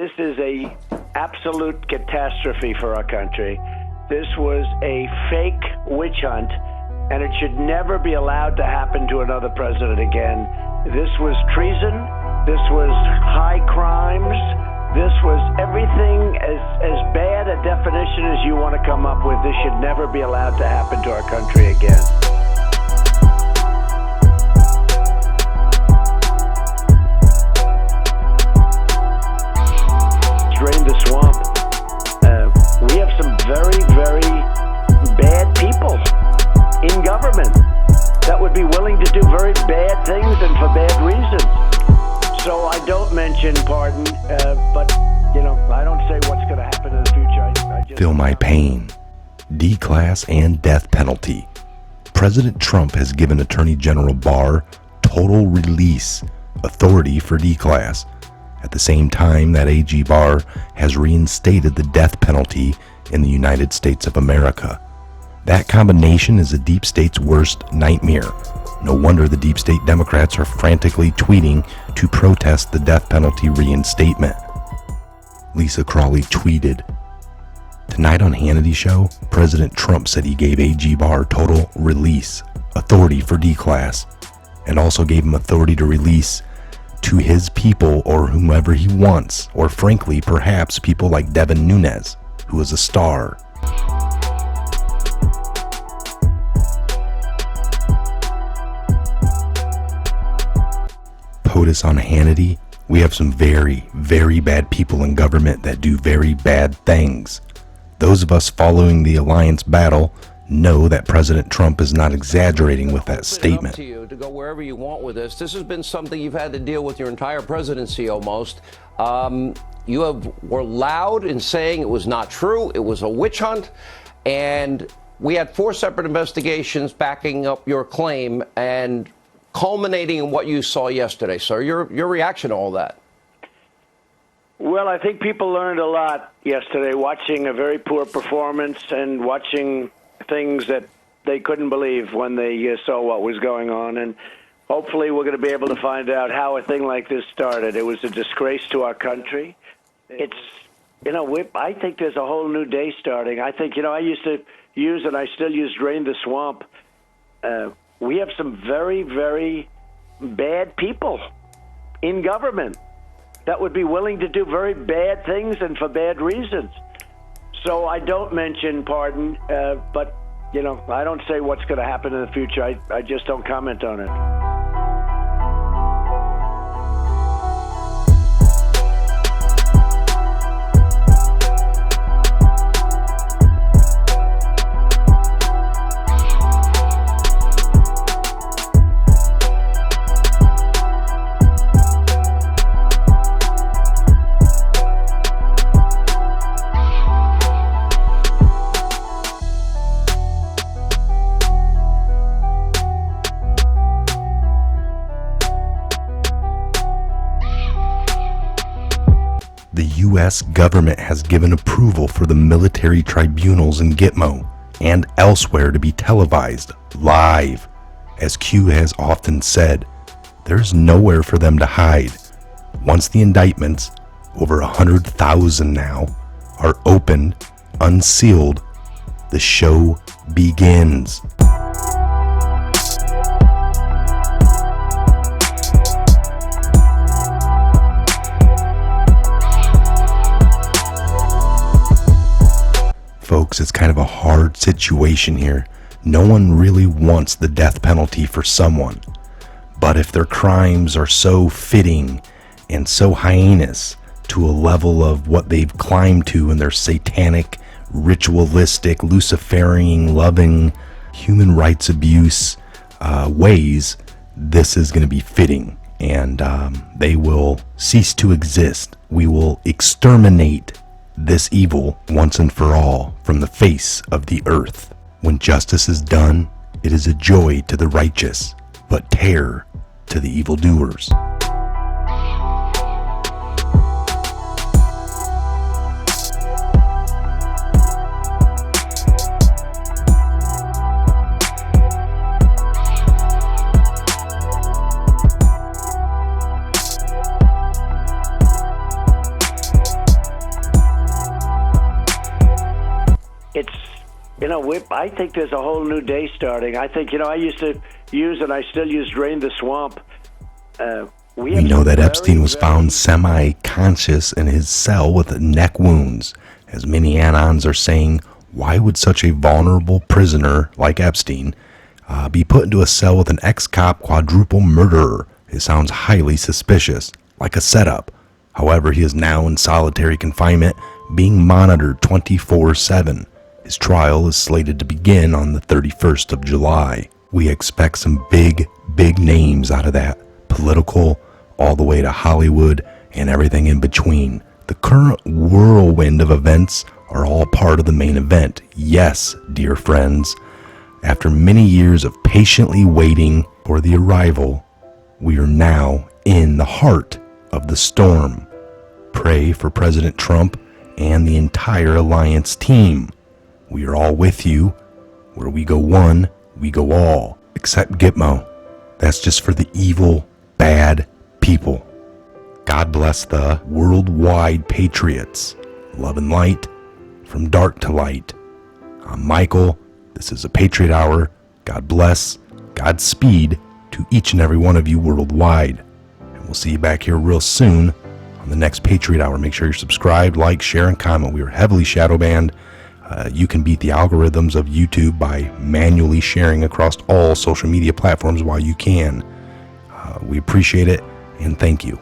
This is a absolute catastrophe for our country. This was a fake witch hunt, and it should never be allowed to happen to another president again. This was treason. This was high crimes. This was everything as bad a definition as you want to come up with. This should never be allowed to happen to our country again. Drain the swamp. We have some very, very bad people in government that would be willing to do very bad things and for bad reasons. So I don't mention pardon, but, I don't say what's going to happen in the future. I just Feel my pain. Declas and death penalty. President Trump has given Attorney General Barr total release authority for declass. At the same time that AG Barr has reinstated the death penalty in the United States of America. That combination is the deep state's worst nightmare. No wonder the deep state Democrats are frantically tweeting to protest the death penalty reinstatement. Lisa Crawley tweeted, "Tonight on Hannity's show, President Trump said he gave AG Barr total release authority for declass and also gave him authority to release to his people or whomever he wants, or frankly, perhaps people like Devin Nunes, who is a star." POTUS on Hannity, we have some very, very bad people in government that do very bad things. Those of us following the alliance battle know that President Trump is not exaggerating with that statement. Up to you to go wherever you want with this. This has been something you've had to deal with your entire presidency almost. You were loud in saying it was not true. It was a witch hunt. And we had 4 separate investigations backing up your claim and culminating in what you saw yesterday. Sir, your reaction to all that? Well, I think people learned a lot yesterday watching a very poor performance and watching things that they couldn't believe when they saw what was going on. And hopefully we're going to be able to find out how a thing like this started. It was a disgrace to our country. It's, I think there's a whole new day starting. I think, I used to use, and I still use, drain the swamp. We have some very, very bad people in government that would be willing to do very bad things and for bad reasons. So I don't mention pardon, but, I don't say what's going to happen in the future. I just don't comment on it. The U.S. government has given approval for the military tribunals in Gitmo and elsewhere to be televised live. As Q has often said, there's nowhere for them to hide. Once the indictments, over 100,000 now, are opened, unsealed, the show begins. Folks, it's kind of a hard situation here. No one really wants the death penalty for someone. But if their crimes are so fitting and so heinous to a level of what they've climbed to in their satanic, ritualistic, Luciferian, loving, human rights abuse ways, this is going to be fitting. And they will cease to exist. We will exterminate this evil once and for all from the face of the earth. When justice is done, it is a joy to the righteous, but terror to the evildoers. it's, I think there's a whole new day starting. I think, I used to use, and I still use, Drain the Swamp. We know that Epstein was found semi-conscious in his cell with neck wounds. As many anons are saying, why would such a vulnerable prisoner like Epstein be put into a cell with an ex-cop quadruple murderer? It sounds highly suspicious, like a setup. However, he is now in solitary confinement, being monitored 24/7. His trial is slated to begin on the 31st of July. We expect some big names out of that. Political, all the way to Hollywood, and everything in between. The current whirlwind of events are all part of the main event. Yes, dear friends, after many years of patiently waiting for the arrival, we are now in the heart of the storm. Pray for President Trump and the entire alliance team. We are all with you. Where we go one, we go all. Except Gitmo. That's just for the evil, bad people. God bless the worldwide patriots. Love and light, from dark to light. I'm Michael. This is a Patriot Hour. God bless, Godspeed to each and every one of you worldwide. And we'll see you back here real soon on the next Patriot Hour. Make sure you're subscribed, like, share, and comment. We are heavily shadow banned. You can beat the algorithms of YouTube by manually sharing across all social media platforms while you can. We appreciate it, and thank you.